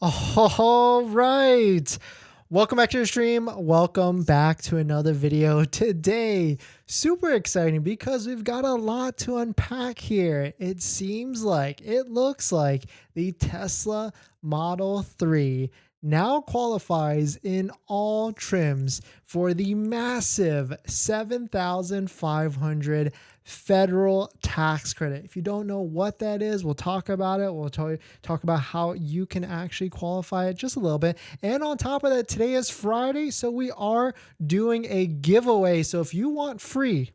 All right. Welcome back to the stream. Welcome back to another video today. Super exciting because we've got a lot to unpack here. It looks like the Tesla Model 3 now qualifies in all trims for the massive $7,500 federal tax credit. If you don't know what that is, we'll talk about it. We'll talk about how you can actually qualify it just a little bit. And on top of that, today is Friday, so we are doing a giveaway. So if you want free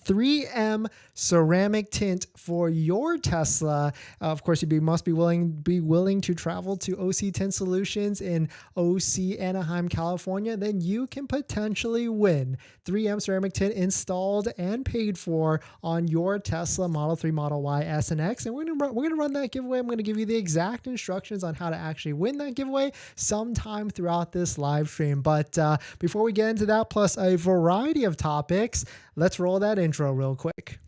3M ceramic tint for your Tesla. Of course, you must be willing to travel to OC Tint Solutions in OC Anaheim, California. Then you can potentially win 3M ceramic tint installed and paid for on your Tesla Model 3, Model Y, S, and X. And we're gonna run that giveaway. I'm gonna give you the exact instructions on how to actually win that giveaway sometime throughout this live stream. But before we get into that, plus a variety of topics, let's roll that intro real quick.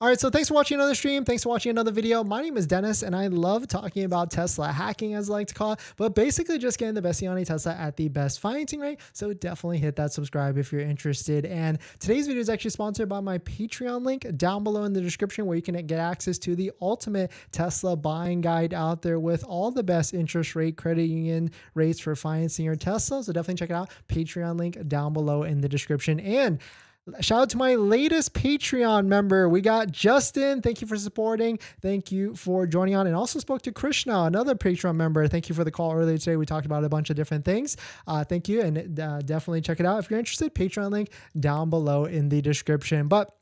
All right, so thanks for watching another stream. Thanks for watching another video. My name is Dennis, and I love talking about Tesla hacking, as I like to call it, but basically just getting the best deal on a Tesla at the best financing rate. So definitely hit that subscribe if you're interested. And today's video is actually sponsored by my Patreon link down below in the description, where you can get access to the ultimate Tesla buying guide out there with all the best interest rate, credit union rates for financing your Tesla. So definitely check it out. Patreon link down below in the description. And shout out to my latest Patreon member. We got Justin. Thank you for supporting. Thank you for joining on. And also spoke to Krishna, another Patreon member. Thank you for the call earlier today. We talked about a bunch of different things. Thank you. And definitely check it out. If you're interested, Patreon link down below in the description. But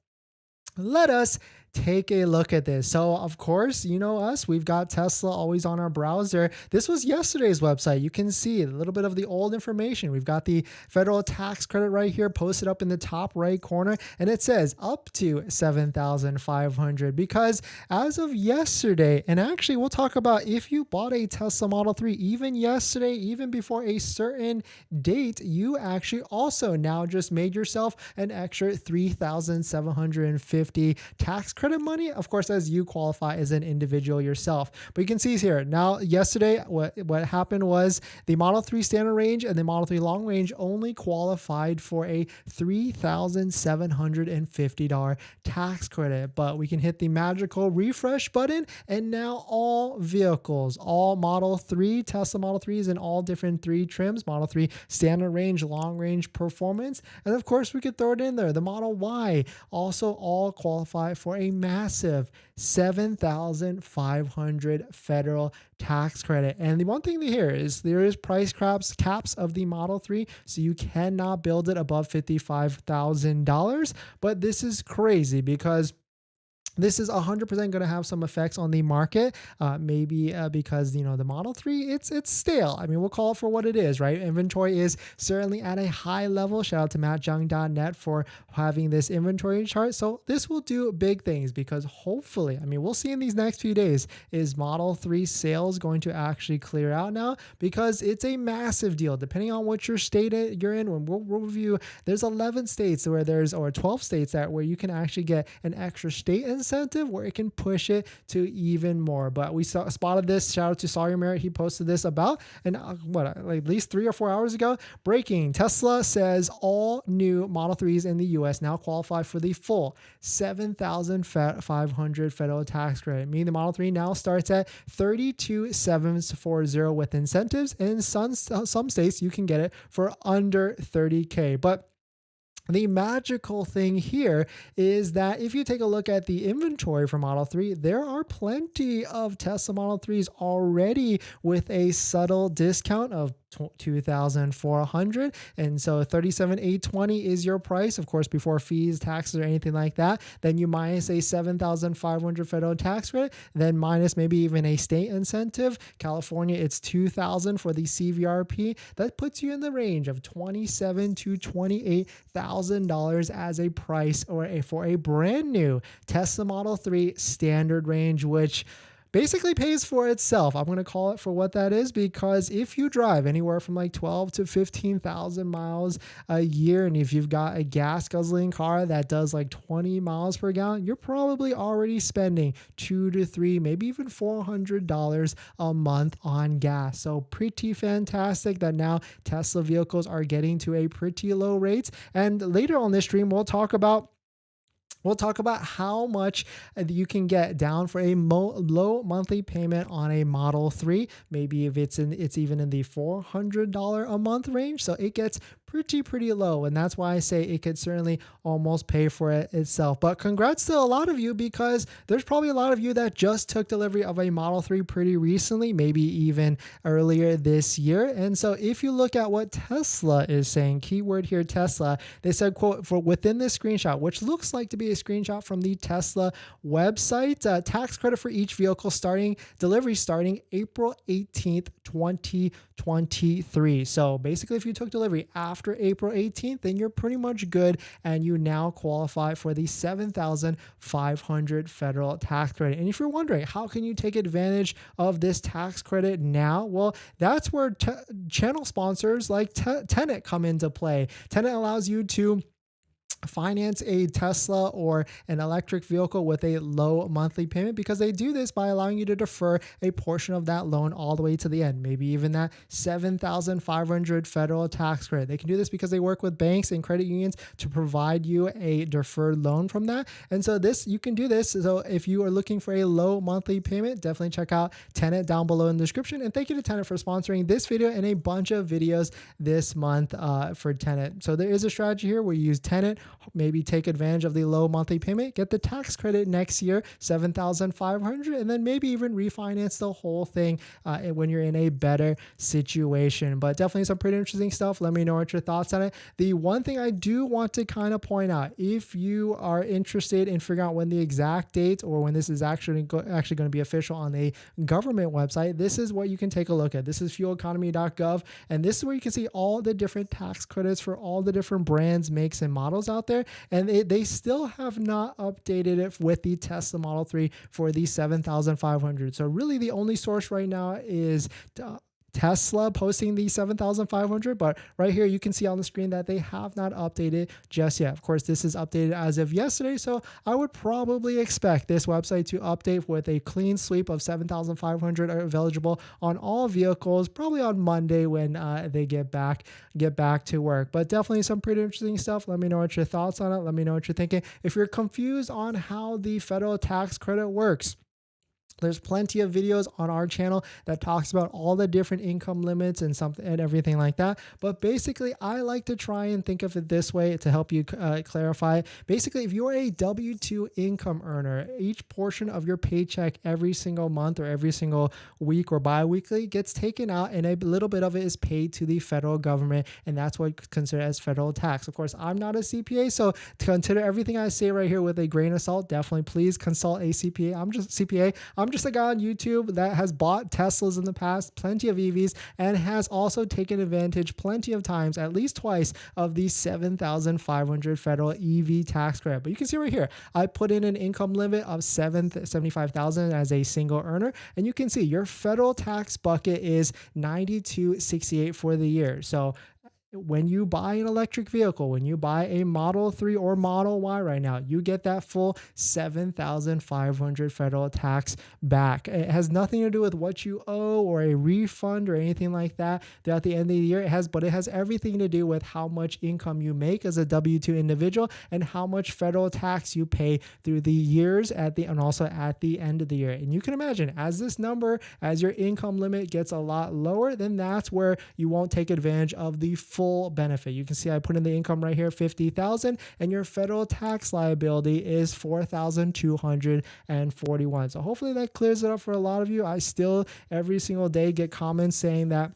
let us take a look at this. So of course, you know us, we've got Tesla always on our browser. This was yesterday's website. You can see a little bit of the old information. We've got the federal tax credit right here posted up in the top right corner, and it says up to $7,500 because as of yesterday, and actually we'll talk about if you bought a Tesla Model 3 even yesterday, even before a certain date, you actually also now just made yourself an extra $3,750 tax credit money, of course, as you qualify as an individual yourself. But you can see here now, yesterday, what happened was the Model 3 standard range and the Model 3 long range only qualified for a $3,750 tax credit. But we can hit the magical refresh button, and now all vehicles, all Model 3, Tesla Model 3s in all different 3 trims, Model 3 standard range, long range, performance, and of course we could throw it in there, the Model Y, also all qualify for a massive $7,500 federal tax credit. And the one thing here is there is price caps of the Model 3, so you cannot build it above $55,000. But this is crazy because this is 100% going to have some effects on the market, maybe because, you know, the Model 3, it's stale. I mean, we'll call it for what it is, right? Inventory is certainly at a high level. Shout out to mattjung.net for having this inventory chart. So this will do big things because hopefully, I mean, we'll see in these next few days, is Model 3 sales going to actually clear out now? Because it's a massive deal, depending on what your state you're in. When we'll review, there's 11 states where or 12 states where you can actually get an extra state incentive where it can push it to even more. But we spotted this. Shout out to Sawyer Merritt. He posted this about at least 3 or 4 hours ago. Breaking: Tesla says all new Model 3s in the U.S. now qualify for the full $7,500 federal tax credit. Meaning the Model 3 now starts at $32,740 with incentives. In some states, you can get it for under $30K. But the magical thing here is that if you take a look at the inventory for Model 3, there are plenty of Tesla Model 3s already with a subtle discount of $2,400, and so $37,820 is your price, of course, before fees, taxes, or anything like that. Then you minus a $7,500 federal tax credit, then minus maybe even a state incentive. California, it's $2,000 for the CVRP. That puts you in the range of $27,000 to $28,000 as a price for a brand new Tesla Model 3 standard range, which basically pays for itself. I'm going to call it for what that is, because if you drive anywhere from like 12 to 15,000 miles a year, and if you've got a gas guzzling car that does like 20 miles per gallon, you're probably already spending $2 to $3, maybe even $400 a month on gas. So pretty fantastic that now Tesla vehicles are getting to a pretty low rates. And later on this stream, we'll talk about how much you can get down for a low monthly payment on a Model 3. Maybe if it's even in the $400 a month range. So it gets pretty low, and that's why I say it could certainly almost pay for it itself. But congrats to a lot of you, because there's probably a lot of you that just took delivery of a Model 3 pretty recently, maybe even earlier this year. And so if you look at what Tesla is saying, keyword here Tesla, they said, quote, for within this screenshot, which looks like to be a screenshot from the Tesla website, tax credit for each vehicle starting April 18th, 2023. So basically, if you took delivery after April 18th, then you're pretty much good, and you now qualify for the $7,500 federal tax credit. And if you're wondering, how can you take advantage of this tax credit now? Well, that's where channel sponsors like Tenet come into play. Tenet allows you to finance a Tesla or an electric vehicle with a low monthly payment, because they do this by allowing you to defer a portion of that loan all the way to the end, maybe even that $7,500 federal tax credit. They can do this because they work with banks and credit unions to provide you a deferred loan from that. And so you can do this. So if you are looking for a low monthly payment, definitely check out Tenet down below in the description. And thank you to Tenet for sponsoring this video and a bunch of videos this month for Tenet. So there is a strategy here where you use Tenet, maybe take advantage of the low monthly payment, get the tax credit next year, $7,500, and then maybe even refinance the whole thing when you're in a better situation. But definitely some pretty interesting stuff. Let me know what your thoughts on it. The one thing I do want to kind of point out, if you are interested in figuring out when the exact date or when this is actually going to be official on a government website, this is what you can take a look at. This is fueleconomy.gov, and this is where you can see all the different tax credits for all the different brands, makes, and models out there. And they still have not updated it with the Tesla Model 3 for the $7,500. So really the only source right now is Tesla posting the $7,500, but right here you can see on the screen that they have not updated just yet. Of course, this is updated as of yesterday, so I would probably expect this website to update with a clean sweep of $7,500 eligible on all vehicles, probably on Monday when they get back to work. But definitely some pretty interesting stuff. Let me know what your thoughts on it. Let me know what you're thinking. If you're confused on how the federal tax credit works, there's plenty of videos on our channel that talks about all the different income limits and everything like that. But basically, I like to try and think of it this way to help you clarify. Basically, if you're a W-2 income earner, each portion of your paycheck every single month or every single week or bi-weekly gets taken out, and a little bit of it is paid to the federal government, and that's what's considered as federal tax. Of course, I'm not a CPA, so to consider everything I say right here with a grain of salt. Definitely please consult a CPA. I'm just a guy on YouTube that has bought Teslas in the past, plenty of EVs, and has also taken advantage plenty of times, at least twice, of the $7,500 federal EV tax credit. But you can see right here, I put in an income limit of $75,000 as a single earner, and you can see your federal tax bucket is $92.68 for the year. So when you buy an electric vehicle, when you buy a Model 3 or Model Y right now, you get that full $7,500 federal tax back. It has nothing to do with what you owe or a refund or anything like that throughout the end of the year. It has everything to do with how much income you make as a W-2 individual and how much federal tax you pay through the years and also at the end of the year. And you can imagine, as your income limit gets a lot lower, then that's where you won't take advantage of the full benefit. You can see I put in the income right here, $50,000, and your federal tax liability is $4,241. So hopefully that clears it up for a lot of you. I still every single day get comments saying that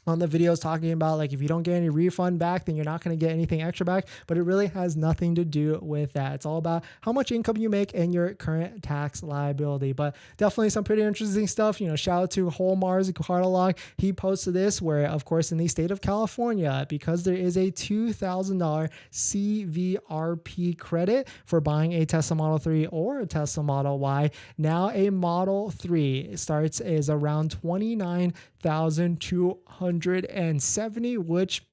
on the videos talking about like if you don't get any refund back, then you're not going to get anything extra back, but it really has nothing to do with that. It's all about how much income you make and your current tax liability. But definitely some pretty interesting stuff. You know, shout out to Holmar's Cartalog. He posted this where, of course, in the state of California, because there is a $2,000 CVRP credit for buying a Tesla Model 3 or a Tesla Model Y, now a Model 3 is around 29,270, which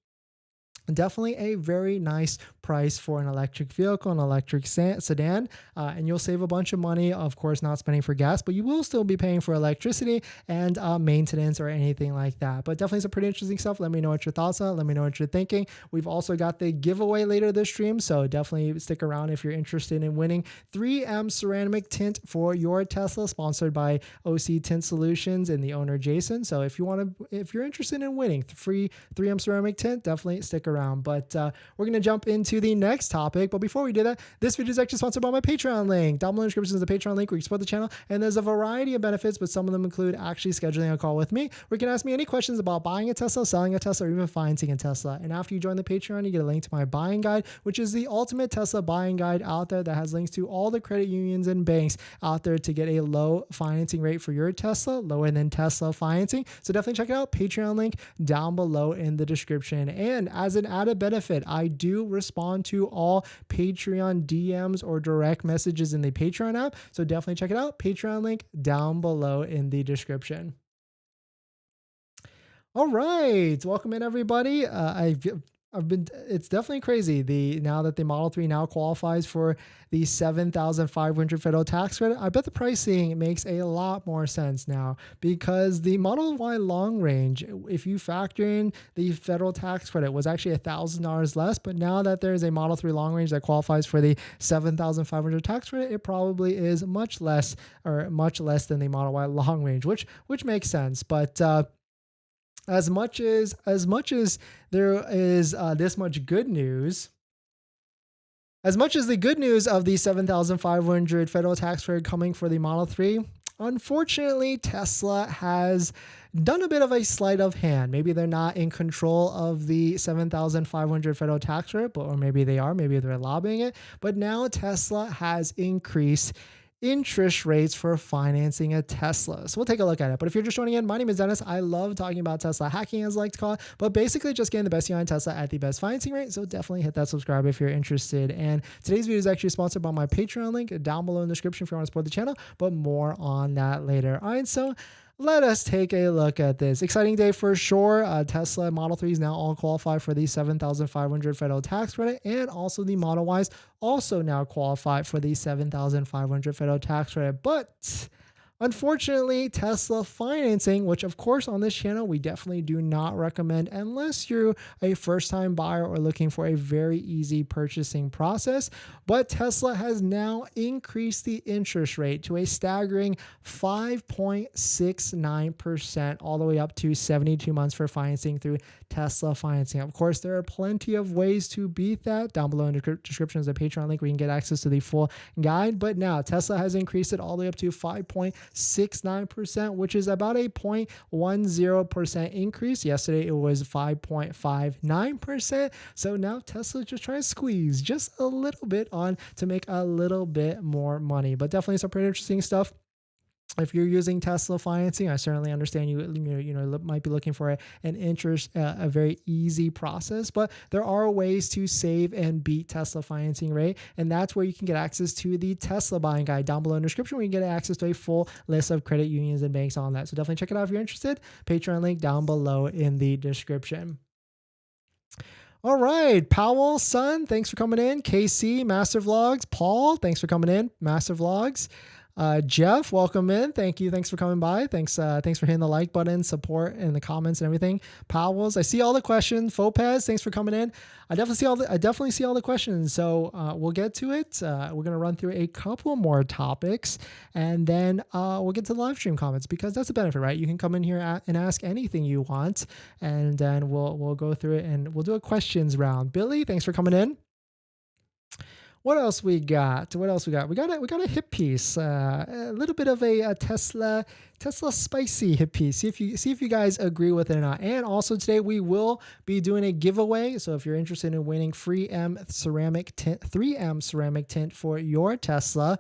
definitely a very nice price for an electric vehicle, an electric sedan, and you'll save a bunch of money, of course, not spending for gas, but you will still be paying for electricity and maintenance or anything like that. But definitely some pretty interesting stuff. Let me know what your thoughts are. Let me know what you're thinking. We've also got the giveaway later this stream, so definitely stick around if you're interested in winning 3M ceramic tint for your Tesla, sponsored by OC Tint Solutions and the owner Jason. So if you're interested in winning free 3M ceramic tint, definitely stick around. But we're gonna jump into the next topic. But before we do that, this video is actually sponsored by my Patreon link. Down below in the description is the Patreon link where you can support the channel, and there's a variety of benefits, but some of them include actually scheduling a call with me where you can ask me any questions about buying a Tesla, selling a Tesla, or even financing a Tesla. And after you join the Patreon, you get a link to my buying guide, which is the ultimate Tesla buying guide out there that has links to all the credit unions and banks out there to get a low financing rate for your Tesla, lower than Tesla financing. So definitely check it out. Patreon link down below in the description. And as an added benefit, I do respond to all Patreon DMs or direct messages in the Patreon app. So definitely check it out. Patreon link down below in the description. All right, welcome in everybody. It's definitely crazy. Now that the Model 3 now qualifies for the $7,500 federal tax credit, I bet the pricing makes a lot more sense now, because the Model Y long range, if you factor in the federal tax credit, was actually $1,000 less. But now that there is a Model 3 long range that qualifies for the $7,500 tax credit, it probably is much less than the Model Y long range, which makes sense. But as much as there is this much good news, as much as the good news of the $7,500 federal tax credit coming for the Model 3, unfortunately, Tesla has done a bit of a sleight of hand. Maybe they're not in control of the $7,500 federal tax credit, or maybe they are. Maybe they're lobbying it. But now Tesla has increased interest rates for financing a Tesla. So we'll take a look at it. But if you're just joining in, my name is Dennis. I love talking about Tesla hacking, as I like to call it, but basically just getting the best deal on Tesla at the best financing rate. So definitely hit that subscribe if you're interested. And today's video is actually sponsored by my Patreon link down below in the description if you want to support the channel, but more on that later. All right, so let us take a look at this. Exciting day for sure. Tesla Model 3s now all qualify for the $7,500 federal tax credit, and also the Model Ys also now qualify for the $7,500 federal tax credit. But unfortunately, Tesla financing, which of course on this channel we definitely do not recommend unless you're a first-time buyer or looking for a very easy purchasing process, but Tesla has now increased the interest rate to a staggering 5.69%, all the way up to 72 months for financing through Tesla financing. Of course, there are plenty of ways to beat that. Down below in the description is a Patreon link where you can get access to the full guide. But now Tesla has increased it all the way up to 5.69%, which is about a 0.10% increase. Yesterday, it was 5.59%. So now Tesla's just trying to squeeze just a little bit on to make a little bit more money. But definitely some pretty interesting stuff. If you're using Tesla financing, I certainly understand you might be looking for a very easy process, but there are ways to save and beat Tesla financing rate, and that's where you can get access to the Tesla buying guide down below in the description, where you can get access to a full list of credit unions and banks on that. So definitely check it out if you're interested. Patreon link down below in the description. All right, Powell, son, thanks for coming in. KC, Master Vlogs. Paul, thanks for coming in. Master Vlogs. Jeff, welcome in. Thank you. Thanks for coming by. Thanks for hitting the like button, support, and the comments and everything. Powell's, I see all the questions. Fopez, thanks for coming in. I definitely see all the questions. So we'll get to it. We're gonna run through a couple more topics, and then we'll get to the live stream comments, because that's a benefit, right? You can come in here and ask anything you want, and then we'll go through it and we'll do a questions round. Billy, thanks for coming in. What else we got? What else we got? We got a hit piece, a little bit of a Tesla spicy hit piece. See if you guys agree with it or not. And also today we will be doing a giveaway. So if you're interested in winning free 3M ceramic tint for your Tesla,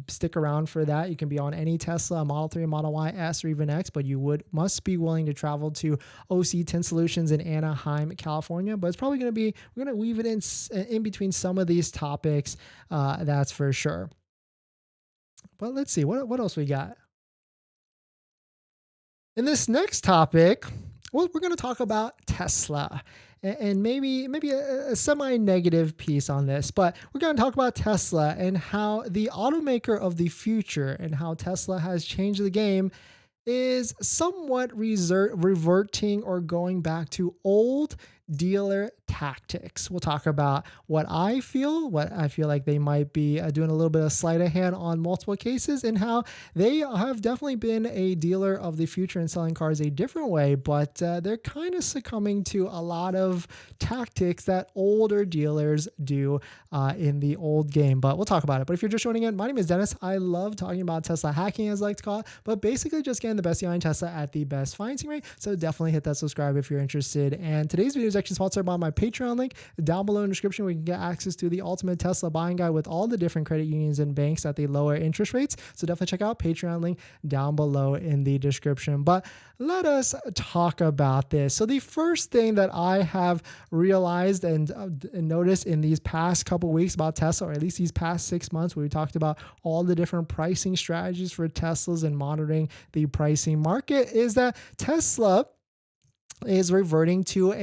stick around for that. You can be on any Tesla, Model 3, Model Y, S, or even X, but you must be willing to travel to OC Tint Solutions in Anaheim, California. But it's probably going to be, we're going to weave it in between some of these topics, that's for sure. But let's see, what else we got? In this next topic, well, we're going to talk about Tesla and maybe a semi-negative piece on this, but we're going to talk about Tesla and how the automaker of the future and how Tesla has changed the game is somewhat reverting or going back to old dealer tactics. We'll talk about what I feel like they might be doing a little bit of sleight of hand on multiple cases, and how they have definitely been a dealer of the future and selling cars a different way, but they're kind of succumbing to a lot of tactics that older dealers do in the old game. But we'll talk about it. But if you're just joining in, my name is Dennis. I love talking about Tesla hacking, as I like to call it, but basically just getting the best deal on Tesla at the best financing rate. So definitely hit that subscribe if you're interested. And today's video is actually sponsored by my Patreon link down below in the description, where you can get access to the ultimate Tesla buying guide with all the different credit unions and banks at the lower interest rates. So definitely check out Patreon link down below in the description. But let us talk about this. So the first thing that I have realized and noticed in these past couple weeks about Tesla, or at least these past 6 months, where we talked about all the different pricing strategies for Teslas and monitoring the pricing market, is that Tesla is reverting to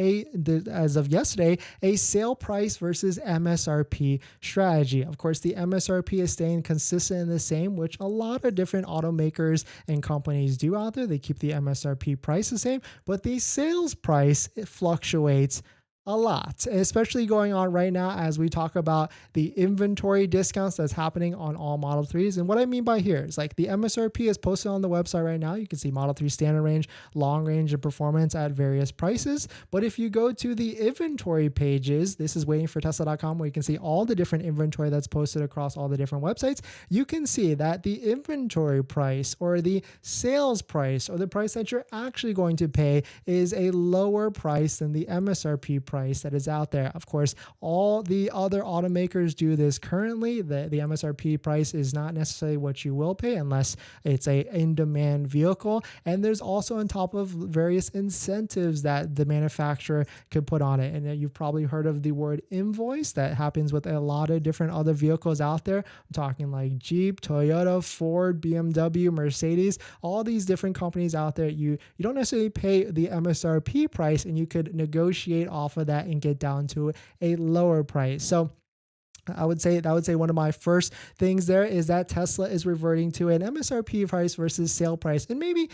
as of yesterday, a sale price versus MSRP strategy. Of course, the MSRP is staying consistent and the same, which a lot of different automakers and companies do out there. They keep the MSRP price the same, but the sales price, it fluctuates a lot, especially going on right now as we talk about the inventory discounts that's happening on all Model 3s. And what I mean by here is, like, the MSRP is posted on the website right now. You can see Model 3 standard range, long range, and performance at various prices. But if you go to the inventory pages, this is waitingfortesla.com, where you can see all the different inventory that's posted across all the different websites. You can see that the inventory price, or the sales price, or the price that you're actually going to pay, is a lower price than the MSRP price that is out there. Of course, all the other automakers do this currently. The MSRP price is not necessarily what you will pay unless it's a in-demand vehicle. And there's also on top of various incentives that the manufacturer could put on it. And you've probably heard of the word invoice. That happens with a lot of different other vehicles out there. I'm talking like Jeep, Toyota, Ford, BMW, Mercedes, all these different companies out there. You don't necessarily pay the MSRP price, and you could negotiate off of that and get down to a lower price. So I would say one of my first things there is that Tesla is reverting to an MSRP price versus sale price. And maybe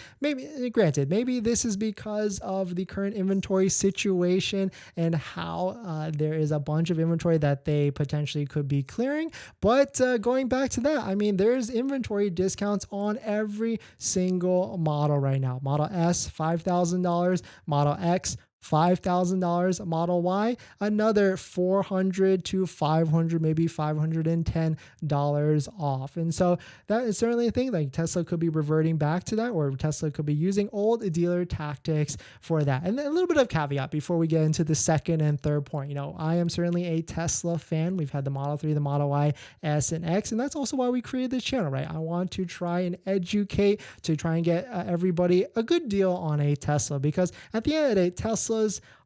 granted, maybe this is because of the current inventory situation and how there is a bunch of inventory that they potentially could be clearing. But going back to that, I mean, there's inventory discounts on every single model right now. Model S, $5,000, Model X, $5,000, Model Y, another $400 to $500, maybe $510 off. And so that is certainly a thing. Like, Tesla could be reverting back to that, or Tesla could be using old dealer tactics for that. And a little bit of caveat before we get into the second and third point. You know, I am certainly a Tesla fan. We've had the Model 3, the Model Y, S, and X, and that's also why we created this channel, right? I want to try and educate, to try and get everybody a good deal on a Tesla, because at the end of the day, Teslas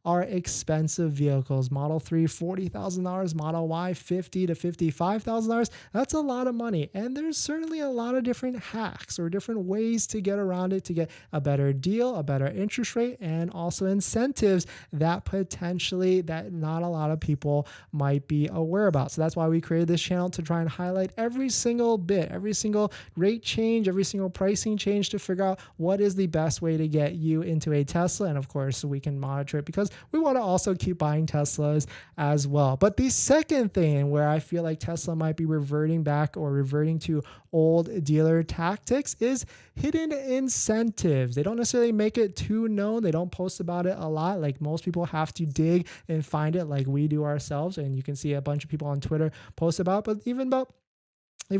are expensive vehicles. Model 3, $40,000, Model Y, $50,000 to $55,000. That's a lot of money. And there's certainly a lot of different hacks or different ways to get around it, to get a better deal, a better interest rate, and also incentives that potentially that not a lot of people might be aware about. So that's why we created this channel, to try and highlight every single bit, every single rate change, every single pricing change, to figure out what is the best way to get you into a Tesla. And of course, we can monitor it, because we want to also keep buying Teslas as well. But the second thing where I feel like Tesla might be reverting back or reverting to old dealer tactics is hidden incentives. They don't necessarily make it too known. They don't post about it a lot. Like most people have to dig and find it like we do ourselves. And you can see a bunch of people on Twitter post about, but even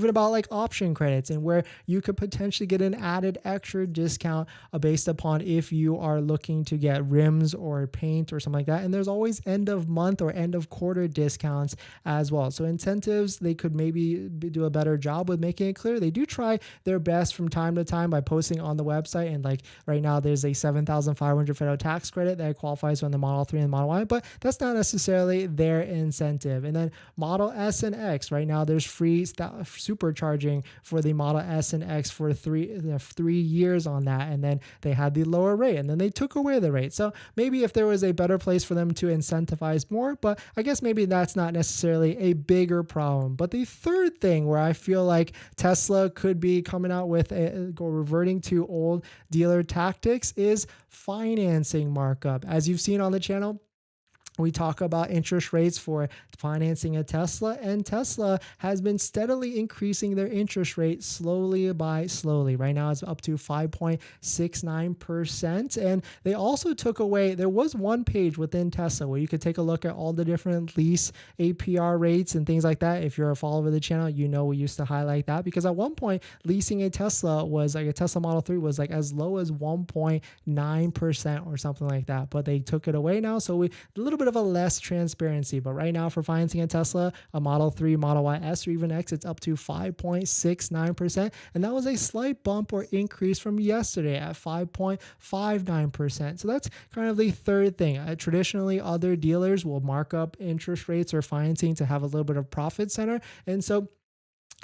about like option credits and where you could potentially get an added extra discount based upon if you are looking to get rims or paint or something like that. And there's always end of month or end of quarter discounts as well. So incentives, they could maybe do a better job with making it clear. They do try their best from time to time by posting on the website. And like right now, there's a $7,500 federal tax credit that qualifies on the Model 3 and Model Y, but that's not necessarily their incentive. And then Model S and X, right now there's free supercharging for the Model S and X for 3 years on that, and then they had the lower rate and then they took away the rate. So maybe if there was a better place for them to incentivize more, but I guess maybe that's not necessarily a bigger problem. But the third thing where I feel like Tesla could be coming out with reverting to old dealer tactics is financing markup. As you've seen on the channel, we talk about interest rates for financing a Tesla, and Tesla has been steadily increasing their interest rate slowly. Right now it's up to 5.69%. And they also took away, there was one page within Tesla where you could take a look at all the different lease APR rates and things like that. If you're a follower of the channel, you know we used to highlight that because at one point leasing a Tesla was like a Tesla Model 3 was like as low as 1.9% or something like that. But they took it away now. So a little bit of a less transparency, but right now for financing a Tesla, a Model 3, Model Y, S, or even X, it's up to 5.69%, and that was a slight bump or increase from yesterday at 5.59%. So that's kind of the third thing. Traditionally, other dealers will mark up interest rates or financing to have a little bit of profit center, and so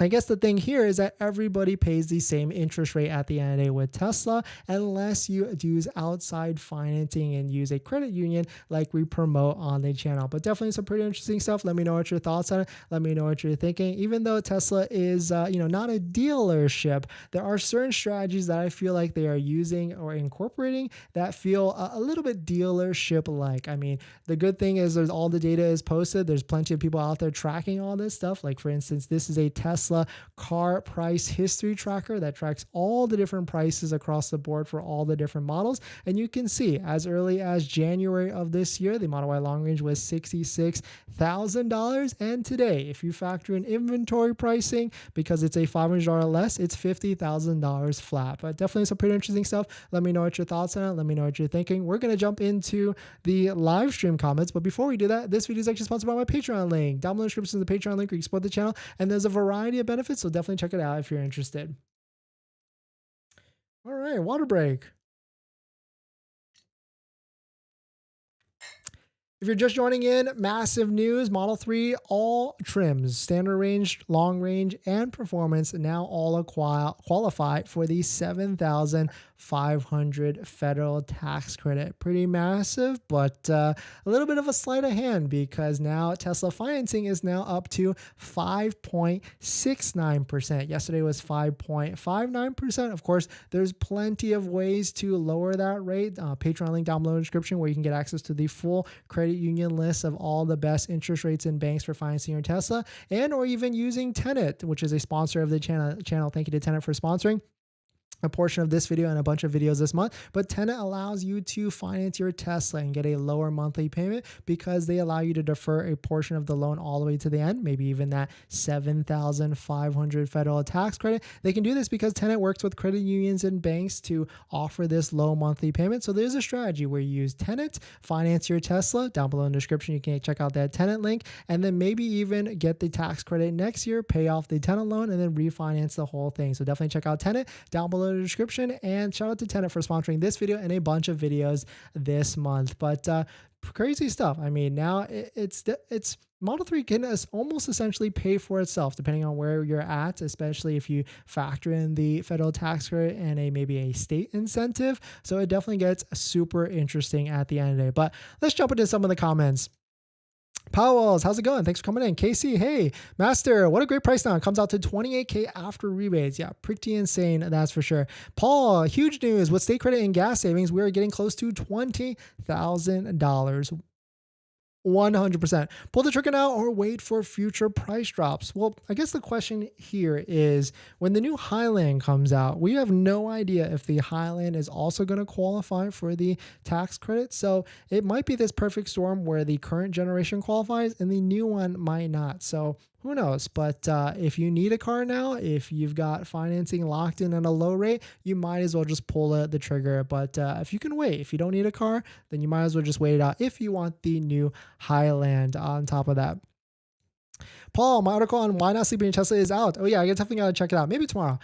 I guess the thing here is that everybody pays the same interest rate at the end of the day with Tesla, unless you use outside financing and use a credit union like we promote on the channel. But definitely some pretty interesting stuff. Let me know what your thoughts on it. Let me know what you're thinking. Even though Tesla is, not a dealership, there are certain strategies that I feel like they are using or incorporating that feel a little bit dealership-like. I mean, the good thing is there's all the data is posted. There's plenty of people out there tracking all this stuff. Like for instance, this is a Tesla car price history tracker that tracks all the different prices across the board for all the different models. And you can see as early as January of this year, the Model Y long range was $66,000. And today, if you factor in inventory pricing, because it's a $500 less, it's $50,000 flat. But definitely some pretty interesting stuff. Let me know what your thoughts on it. Let me know what you're thinking. We're going to jump into the live stream comments. But before we do that, this video is actually sponsored by my Patreon link. Down below in the description is the Patreon link where you can support the channel. And there's a variety of benefits, so definitely check it out if you're interested. All right, water break. If you're just joining in, massive news. Model 3, all trims, standard range, long range, and performance now all qualify for the $7,500 federal tax credit. Pretty massive, but a little bit of a sleight of hand because now Tesla financing is now up to 5.69%. Yesterday was 5.59%. Of course, there's plenty of ways to lower that rate. Patreon link down below in the description where you can get access to the full credit union list of all the best interest rates in banks for financing your Tesla, and or even using Tenet, which is a sponsor of the channel. Thank you to Tenet for sponsoring a portion of this video and a bunch of videos this month. But Tenet allows you to finance your Tesla and get a lower monthly payment because they allow you to defer a portion of the loan all the way to the end, maybe even that $7,500 federal tax credit. They can do this because Tenet works with credit unions and banks to offer this low monthly payment. So there's a strategy where you use Tenet, finance your Tesla. Down below in the description, you can check out that Tenet link, and then maybe even get the tax credit next year, pay off the Tenet loan, and then refinance the whole thing. So definitely check out Tenet down below in the description, and shout out to Tenet for sponsoring this video and a bunch of videos this month. But crazy stuff. I mean, now it's Model 3 can almost essentially pay for itself depending on where you're at, especially if you factor in the federal tax credit and maybe a state incentive. So it definitely gets super interesting at the end of the day. But let's jump into some of the comments. Powell's, how's it going? Thanks for coming in. Casey, hey, Master, what a great price now. It comes out to $28K after rebates. Yeah, pretty insane, that's for sure. Paul, huge news. With state credit and gas savings, we are getting close to $20,000. 100%. Pull the trigger now or wait for future price drops. Well, I guess the question here is when the new Highland comes out, we have no idea if the Highland is also going to qualify for the tax credit. So it might be this perfect storm where the current generation qualifies and the new one might not. So who knows? But if you need a car now, if you've got financing locked in at a low rate, you might as well just pull the trigger. But if you can wait, if you don't need a car, then you might as well just wait it out if you want the new Highland on top of that. Paul, my article on why not sleeping in Tesla is out. Oh yeah, I definitely gotta check it out. Maybe tomorrow.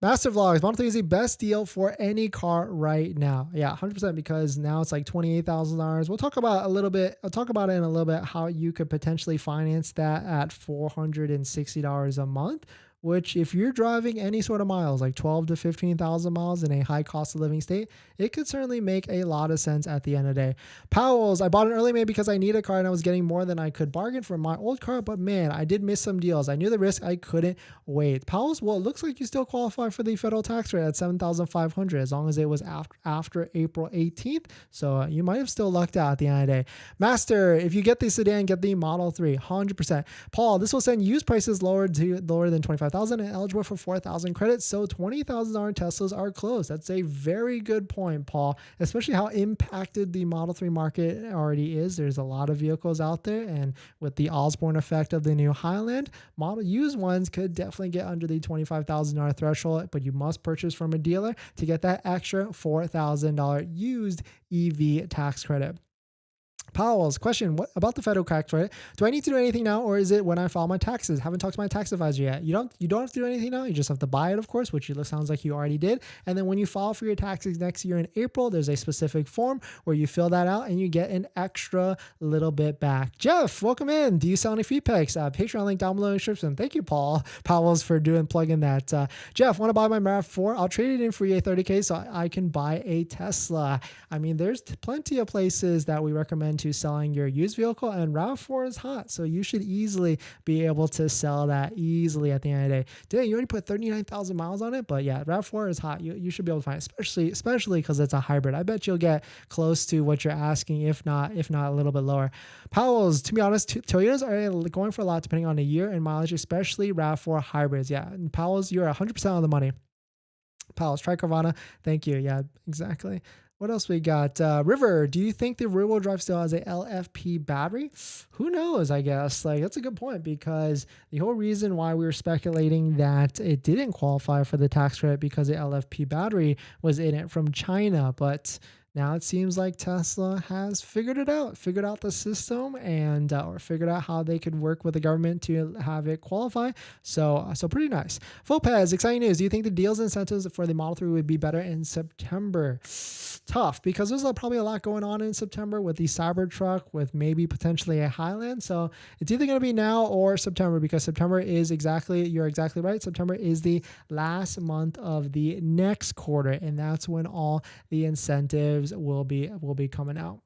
Master Vlogs, Model 3 is the best deal for any car right now. Yeah, 100% because now it's like $28,000. We'll talk about a little bit. I'll talk about it in a little bit how you could potentially finance that at $460 a month. Which if you're driving any sort of miles, like 12 to 15,000 miles in a high cost of living state, it could certainly make a lot of sense at the end of the day. Powell's, I bought an early May because I need a car and I was getting more than I could bargain for my old car, but man, I did miss some deals. I knew the risk, I couldn't wait. Powell's, well, it looks like you still qualify for the federal tax rate at $7,500 as long as it was after April 18th. So you might have still lucked out at the end of the day. Master, if you get the sedan, get the Model 3, 100%. Paul, this will send used prices lower than 25,000 and eligible for 4,000 credits. So $20,000 Teslas are close. That's a very good point, Paul, especially how impacted the Model 3 market already is. There's a lot of vehicles out there, and with the Osborne effect of the new Highland, model used ones could definitely get under the $25,000 threshold, but you must purchase from a dealer to get that extra $4,000 used EV tax credit. Powell's question, what about the federal tax credit? Do I need to do anything now, or is it when I file my taxes? Haven't talked to my tax advisor yet. You don't have to do anything now. You just have to buy it, of course, which sounds like you already did. And then when you file for your taxes next year in April, there's a specific form where you fill that out and you get an extra little bit back. Jeff, welcome in. Do you sell any feed picks? Patreon link down below in the description. Thank you, Powell's, for plugging that. Jeff, want to buy my RAV4? I'll trade it in for you $30K so I can buy a Tesla. I mean, there's plenty of places that we recommend to selling your used vehicle, and RAV4 is hot, so you should easily be able to sell that easily at the end of the day. Dang, you already put 39,000 miles on it, but yeah, RAV4 is hot. You should be able to find it, especially because it's a hybrid. I bet you'll get close to what you're asking, if not a little bit lower. Powell's, to be honest, Toyotas are going for a lot depending on the year and mileage, especially RAV4 hybrids. Yeah, and Powell's, you're 100% on the money. Powell's, try Carvana. Thank you. Yeah, exactly. What else we got? River, do you think the rear-wheel drive still has a LFP battery? Who knows, I guess. Like, that's a good point, because the whole reason why we were speculating that it didn't qualify for the tax credit because the LFP battery was in it from China, but now it seems like Tesla has figured out the system, and or figured out how they could work with the government to have it qualify. So pretty nice. Fopez, exciting news. Do you think the deals and incentives for the Model 3 would be better in September? Tough, because there's probably a lot going on in September with the Cybertruck, with maybe potentially a Highland. So it's either going to be now or September, because September is you're exactly right. September is the last month of the next quarter, and that's when all the incentives will be coming out.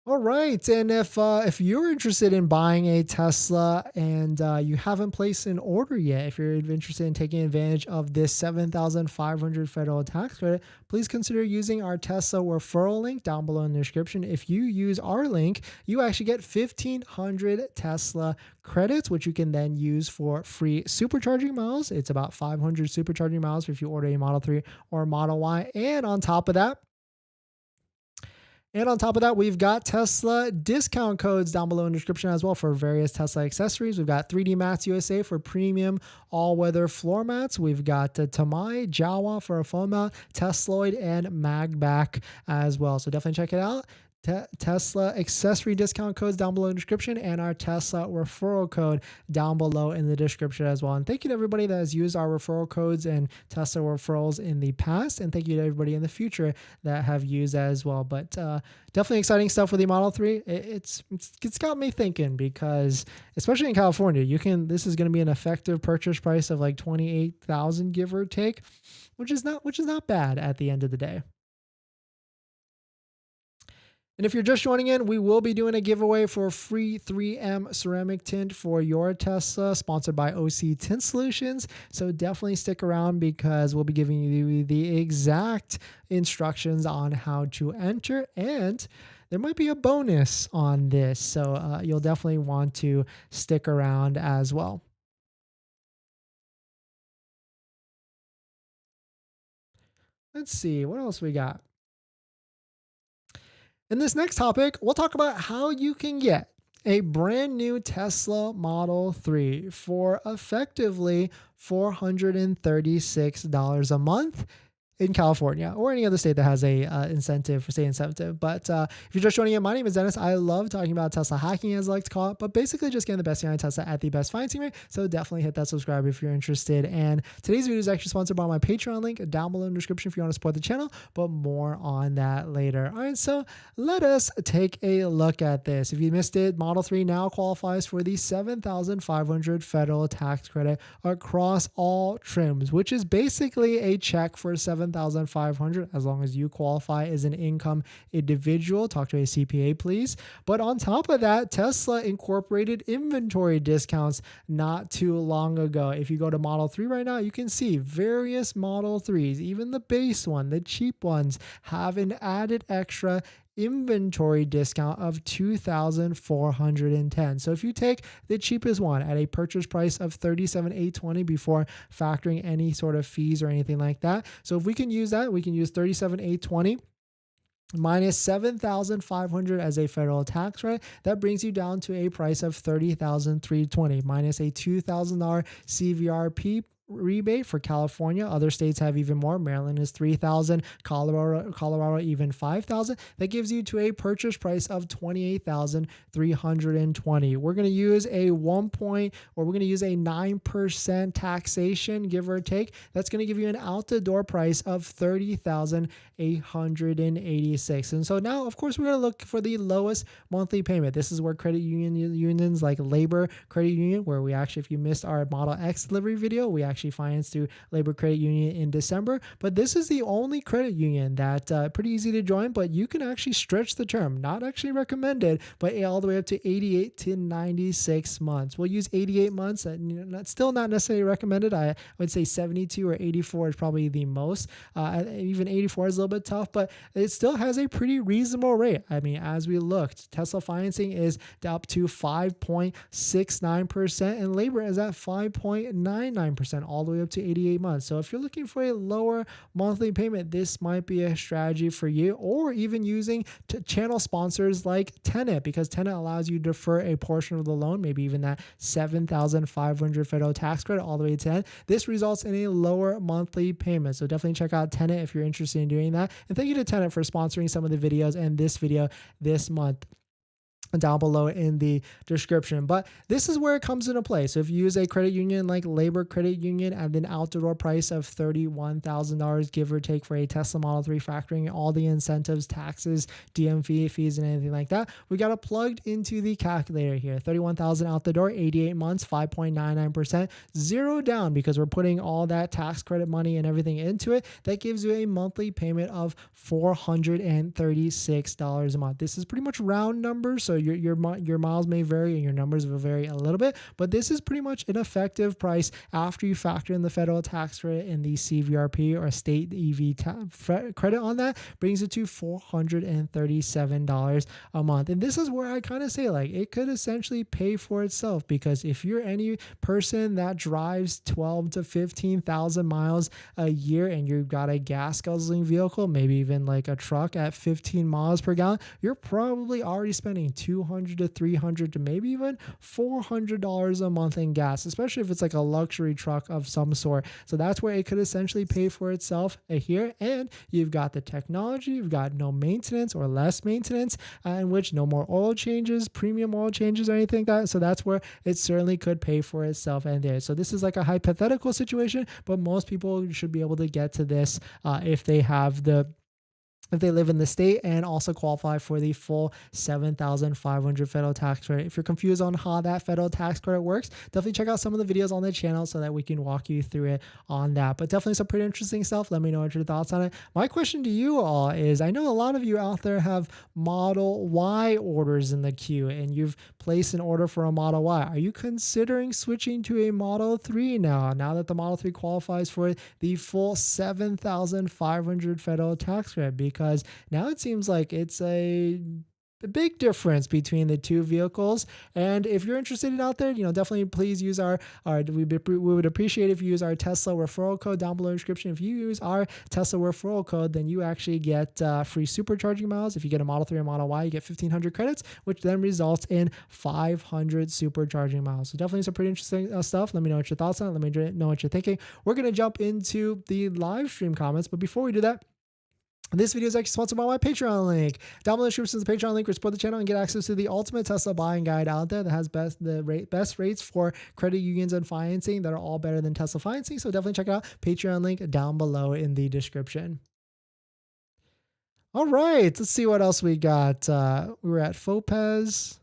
All right, and if you're interested in buying a Tesla and you haven't placed an order yet, if you're interested in taking advantage of this $7,500 federal tax credit, please consider using our Tesla referral link down below in the description. If you use our link, you actually get 1,500 Tesla credits, which you can then use for free supercharging miles. It's about 500 supercharging miles if you order a Model 3 or Model Y, and on top of that, we've got Tesla discount codes down below in the description as well for various Tesla accessories. We've got 3D Mats USA for premium all-weather floor mats. We've got Tamai, Jawa for a foam mat, Tesloid, and MAGBAK as well. So definitely check it out. Tesla accessory discount codes down below in the description, and our Tesla referral code down below in the description as well. And thank you to everybody that has used our referral codes and Tesla referrals in the past, and thank you to everybody in the future that have used that as well. But definitely exciting stuff with the Model 3. It's got me thinking, because especially in California, this is going to be an effective purchase price of like $28,000, give or take, which is not bad at the end of the day. And if you're just joining in, we will be doing a giveaway for a free 3M ceramic tint for your Tesla, sponsored by OC Tint Solutions. So definitely stick around because we'll be giving you the exact instructions on how to enter, and there might be a bonus on this. So you'll definitely want to stick around as well. Let's see what else we got. In this next topic, we'll talk about how you can get a brand new Tesla Model 3 for effectively $436 a month in California or any other state that has a incentive for state incentive. But if you're just joining in, my name is Dennis. I love talking about Tesla hacking, as I like to call it, but basically just getting the best deal on Tesla at the best financing rate. So definitely hit that subscribe if you're interested. And today's video is actually sponsored by my Patreon link down below in the description if you want to support the channel, but more on that later. All right, so let us take a look at this. If you missed it, Model 3 now qualifies for the $7,500 federal tax credit across all trims, which is basically a check for $7,500 as long as you qualify as an income individual. Talk to a CPA, please. But on top of that, Tesla incorporated inventory discounts not too long ago. If you go to Model 3 right now, you can see various Model 3s, even the base one, the cheap ones, have an added extra inventory discount of $2,410. So if you take the cheapest one at a purchase price of $37,820 before factoring any sort of fees or anything like that. So if we can use that, we can use $37,820 minus $7,500 as a federal tax rate. That brings you down to a price of $30,320 minus a $2,000 CVRP rebate for California. Other states have even more. Maryland is $3,000, Colorado even $5,000. That gives you to a purchase price of $28,320. We're going to use a 9% taxation, give or take. That's going to give you an out the door price of $30,886. And so now, of course, we're going to look for the lowest monthly payment. This is where credit unions like Labor Credit Union, where we actually, if you missed our Model X delivery video, we actually financed through Labor Credit Union in December. But this is the only credit union that pretty easy to join, but you can actually stretch the term. Not actually recommended, but all the way up to 88 to 96 months. We'll use 88 months. Still not necessarily recommended. I would say 72 or 84 is probably the most. Even 84 is a little bit tough, but it still has a pretty reasonable rate. I mean, as we looked, Tesla financing is up to 5.69%, and Labor is at 5.99%, all the way up to 88 months. So if you're looking for a lower monthly payment, this might be a strategy for you, or even using channel sponsors like Tenet, because Tenet allows you to defer a portion of the loan, maybe even that $7,500 federal tax credit all the way to 10. This results in a lower monthly payment. So definitely check out Tenet if you're interested in doing that. And thank you to Tenet for sponsoring some of the videos and this video this month down below in the description. But this is where it comes into play. So if you use a credit union like Labor Credit Union at an out the door price of $31,000, give or take, for a Tesla Model 3, factoring all the incentives, taxes, DMV fees, and anything like that, we got it plugged into the calculator here. $31,000 out the door, 88 months, 5.99%, zero down because we're putting all that tax credit money and everything into it. That gives you a monthly payment of $436 a month. This is pretty much round numbers, so your miles may vary and your numbers will vary a little bit, but this is pretty much an effective price after you factor in the federal tax rate and the CVRP or state EV credit on that, brings it to $437 a month. And this is where I kind of say, like, it could essentially pay for itself, because if you're any person that drives 12 to 15,000 miles a year and you've got a gas guzzling vehicle, maybe even like a truck at 15 miles per gallon, you're probably already spending $200 to $300 to maybe even $400 a month in gas, especially if it's like a luxury truck of some sort. So that's where it could essentially pay for itself here. And you've got the technology, you've got no maintenance or less maintenance, in which no more oil changes, premium oil changes, or anything like that. So that's where it certainly could pay for itself and there. So this is like a hypothetical situation, but most people should be able to get to this if they have the if they live in the state, and also qualify for the full $7,500 federal tax credit. If you're confused on how that federal tax credit works, definitely check out some of the videos on the channel so that we can walk you through it on that. But definitely some pretty interesting stuff. Let me know what your thoughts on it. My question to you all is, I know a lot of you out there have Model Y orders in the queue, and you've placed an order for a Model Y. Are you considering switching to a Model 3 now that the Model 3 qualifies for the full $7,500 federal tax credit? Because now it seems like it's a big difference between the two vehicles. And if you're interested in out there, definitely please use we would appreciate if you use our Tesla referral code down below in the description. If you use our Tesla referral code, then you actually get free supercharging miles. If you get a Model 3 or Model Y, you get 1,500 credits, which then results in 500 supercharging miles. So definitely some pretty interesting stuff. Let me know what your thoughts on it. Let me know what you're thinking. We're going to jump into the live stream comments, but before we do that, this video is actually sponsored by my Patreon link. Down below in the description is the Patreon link where you support the channel and get access to the ultimate Tesla buying guide out there that has best rates for credit unions and financing that are all better than Tesla financing. So definitely check it out. Patreon link down below in the description. All right, let's see what else we got. We were at Fopez.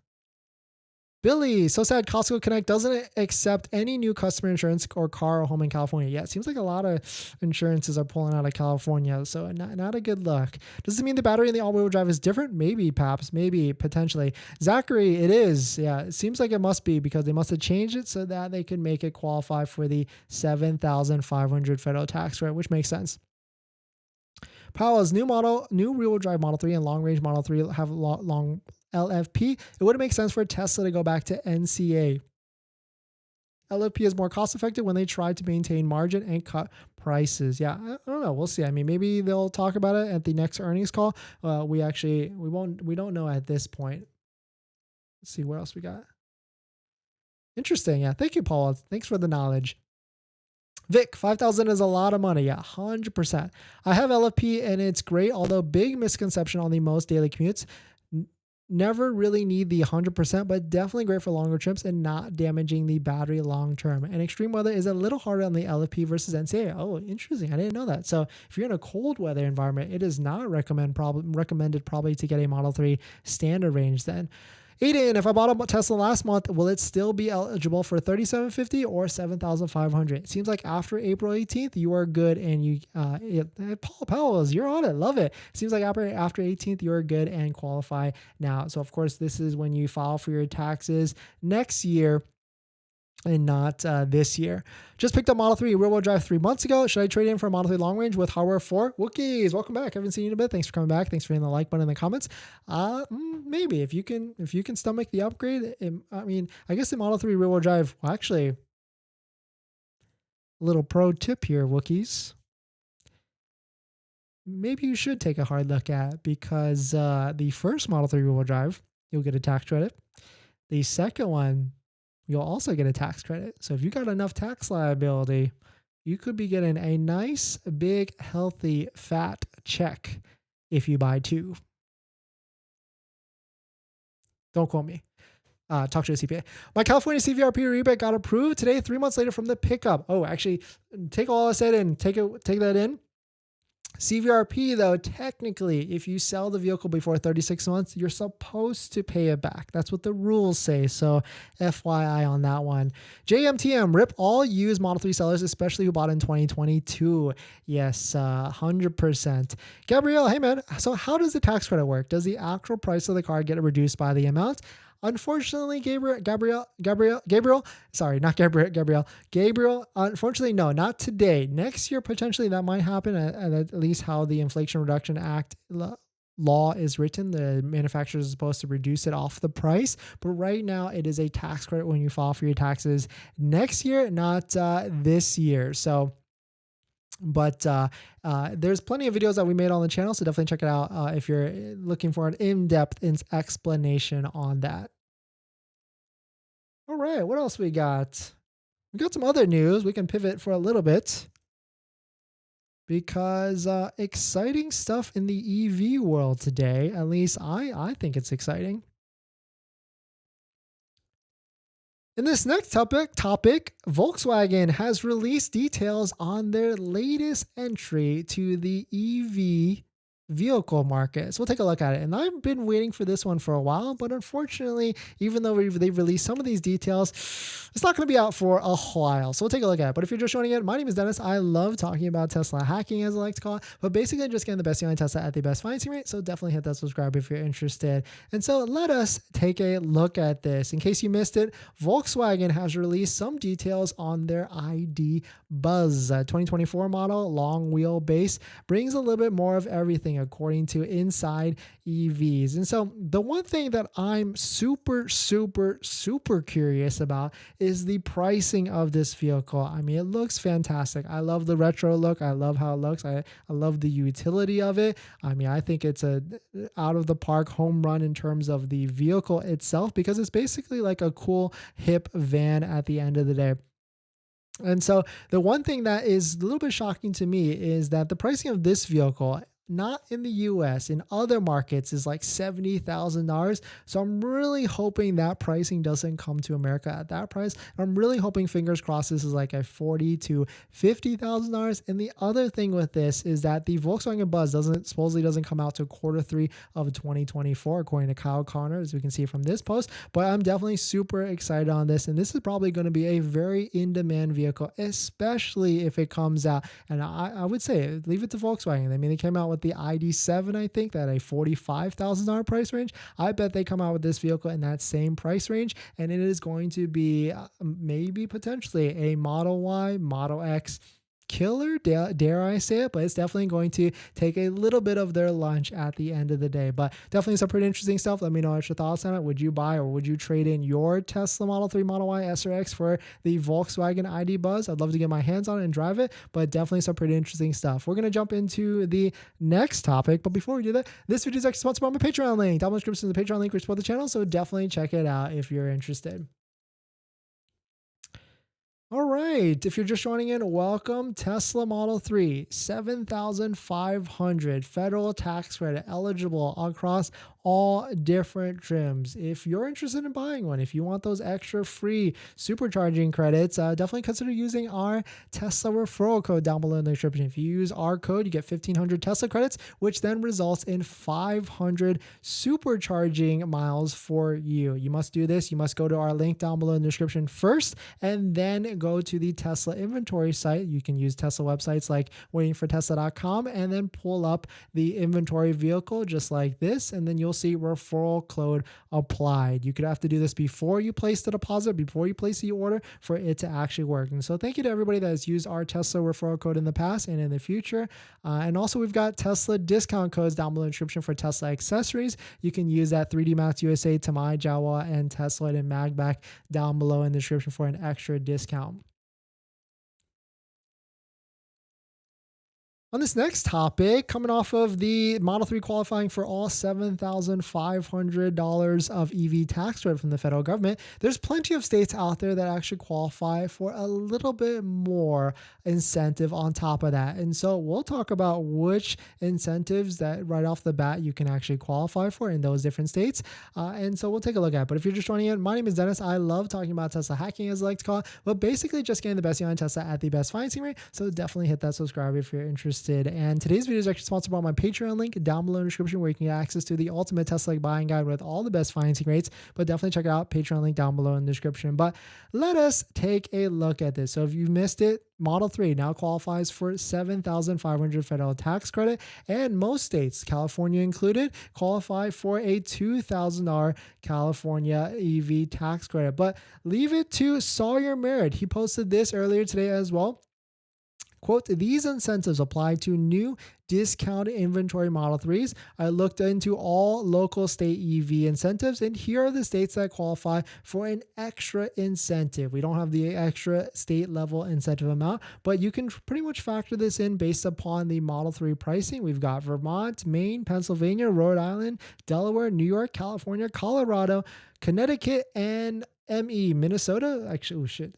Billy, so sad Costco Connect doesn't accept any new customer insurance or car or home in California. Yeah, it seems like a lot of insurances are pulling out of California, so not a good look. Does it mean the battery in the all-wheel drive is different? Maybe, perhaps, maybe, potentially. Zachary, it is. Yeah, it seems like it must be because they must have changed it so that they could make it qualify for the $7,500 federal tax credit, which makes sense. Powell's new rear-wheel drive Model 3 and long-range Model 3 have long LFP. It wouldn't make sense for Tesla to go back to NCA. LFP is more cost-effective when they try to maintain margin and cut prices. Yeah, I don't know. We'll see. I mean, maybe they'll talk about it at the next earnings call. We don't know at this point. Let's see what else we got. Interesting. Yeah, thank you, Paul. Thanks for the knowledge. Vic, 5,000 is a lot of money. Yeah, 100%. I have LFP and it's great, although big misconception on the most daily commutes. Never really need the 100%, but definitely great for longer trips and not damaging the battery long term. And extreme weather is a little harder on the LFP versus NCA. Oh, interesting. I didn't know that. So if you're in a cold weather environment, it is not recommended probably to get a Model 3 standard range then. Aiden, if I bought a Tesla last month, will it still be eligible for $3,750 or $7,500? It seems like after April 18th, you are good, and Paul Powell's, you're on it. Love it. Seems like after 18th, you're good and qualify now. So of course, this is when you file for your taxes next year and not this year. Just picked up Model 3 rear-wheel drive 3 months ago. Should I trade in for a Model 3 long range with hardware 4? Wookiees, welcome back. Haven't seen you in a bit. Thanks for coming back. Thanks for hitting the like button in the comments. Maybe if you can stomach the upgrade. I guess the Model 3 rear-wheel drive. Well, actually, a little pro tip here, Wookiees. Maybe you should take a hard look at, because the first Model 3 rear-wheel drive, you'll get a tax credit. The second one, you'll also get a tax credit. So if you got enough tax liability, you could be getting a nice, big, healthy, fat check if you buy two. Don't quote me. Talk to a CPA. My California CVRP rebate got approved today, 3 months later from the pickup. Oh, actually, take all I said and take that in. CVRP, though, technically, if you sell the vehicle before 36 months, you're supposed to pay it back. That's what the rules say. So FYI on that one. JMTM, rip all used Model 3 sellers, especially who bought in 2022. Yes, 100%. Gabrielle, hey man, so how does the tax credit work? Does the actual price of the car get reduced by the amount? Unfortunately, Gabriel, unfortunately, no, not today. Next year, potentially that might happen, at least how the Inflation Reduction Act law is written. The manufacturer is supposed to reduce it off the price, but right now it is a tax credit when you file for your taxes next year, not this year. So, but there's plenty of videos that we made on the channel, so definitely check it out if you're looking for an in-depth explanation on that. All right, what else we got? We got some other news. We can pivot for a little bit, because exciting stuff in the EV world today. At least I think it's exciting. In this next topic, Volkswagen has released details on their latest entry to the EV vehicle market. So we'll take a look at it. And I've been waiting for this one for a while, but unfortunately, even though they've released some of these details, it's not going to be out for a while. So we'll take a look at it. But if you're just joining it, my name is Dennis. I love talking about Tesla hacking, as I like to call it, but basically just getting the best deal on Tesla at the best financing rate. So definitely hit that subscribe if you're interested. And so let us take a look at this. In case you missed it, Volkswagen has released some details on their ID Buzz 2024 model, long wheelbase, brings a little bit more of everything according to Inside EVs. And so the one thing that I'm super curious about is the pricing of this vehicle. I mean, it looks fantastic. I love the retro look. I love how it looks. I love the utility of it. I mean, I think it's a out of the park home run in terms of the vehicle itself, because it's basically like a cool hip van at the end of the day. And so the one thing that is a little bit shocking to me is that the pricing of this vehicle, not in the US, in other markets, is like $70,000. So I'm really hoping that pricing doesn't come to America at that price. I'm really hoping, fingers crossed, this is like a $40,000 to $50,000. And the other thing with this is that the Volkswagen Buzz supposedly doesn't come out to Q3 of 2024, according to Kyle Connor, as we can see from this post. But I'm definitely super excited on this, and this is probably going to be a very in-demand vehicle, especially if it comes out. And I would say leave it to Volkswagen. I mean, they came out with the ID7, I think, that a $45,000 price range. I bet they come out with this vehicle in that same price range, and it is going to be maybe potentially a Model Y, Model X killer, dare I say it, but it's definitely going to take a little bit of their lunch at the end of the day. But definitely some pretty interesting stuff. Let me know what your thoughts on it. Would you buy or would you trade in your Tesla Model 3, Model Y, S, or X for the Volkswagen ID Buzz? I'd love to get my hands on it and drive it, but definitely some pretty interesting stuff. We're going to jump into the next topic, but before we do that, this video is actually sponsored by my Patreon link. Down in the description is the Patreon link which support the channel, so definitely check it out if you're interested. All right, if you're just joining in, welcome. Tesla Model 3, $7,500 federal tax credit eligible across all different trims. If you're interested in buying one, if you want those extra free supercharging credits, definitely consider using our Tesla referral code down below in the description. If you use our code, you get 1,500 Tesla credits, which then results in 500 supercharging miles for you. You must do this. You must go to our link down below in the description first, and then go to the Tesla inventory site. You can use Tesla websites like waitingfortesla.com and then pull up the inventory vehicle just like this, and then you'll see referral code applied. You could have to do this before you place the deposit, before you place the order, for it to actually work. And so thank you to everybody that has used our Tesla referral code in the past and in the future. And also we've got Tesla discount codes down below in the description for Tesla accessories. You can use that 3D Max USA, Tamai, Jawa, and Tesla and MAGBAK down below in the description for an extra discount. On this next topic, coming off of the Model 3 qualifying for all $7,500 of EV tax credit from the federal government, there's plenty of states out there that actually qualify for a little bit more incentive on top of that. And so we'll talk about which incentives that right off the bat you can actually qualify for in those different states. And so we'll take a look at it. But if you're just joining in, my name is Dennis. I love talking about Tesla hacking, as I like to call it, but basically just getting the best deal on Tesla at the best financing rate. So definitely hit that subscribe if you're interested. And today's video is actually sponsored by my Patreon link down below in the description, where you can get access to the ultimate Tesla buying guide with all the best financing rates. But definitely check it out, Patreon link down below in the description. But let us take a look at this. So if you missed it, Model 3 now qualifies for $7,500 federal tax credit, and most states, California included, qualify for a $2,000 California EV tax credit. But leave it to Sawyer Merritt. He posted this earlier today as well. Quote, these incentives apply to new discounted inventory Model 3s. I looked into all local state EV incentives, and here are the states that qualify for an extra incentive. We don't have the extra state level incentive amount, but you can pretty much factor this in based upon the Model 3 pricing. We've got Vermont, Maine, Pennsylvania, Rhode Island, Delaware, New York, California, Colorado, Connecticut, and ME, Minnesota, actually, oh shit,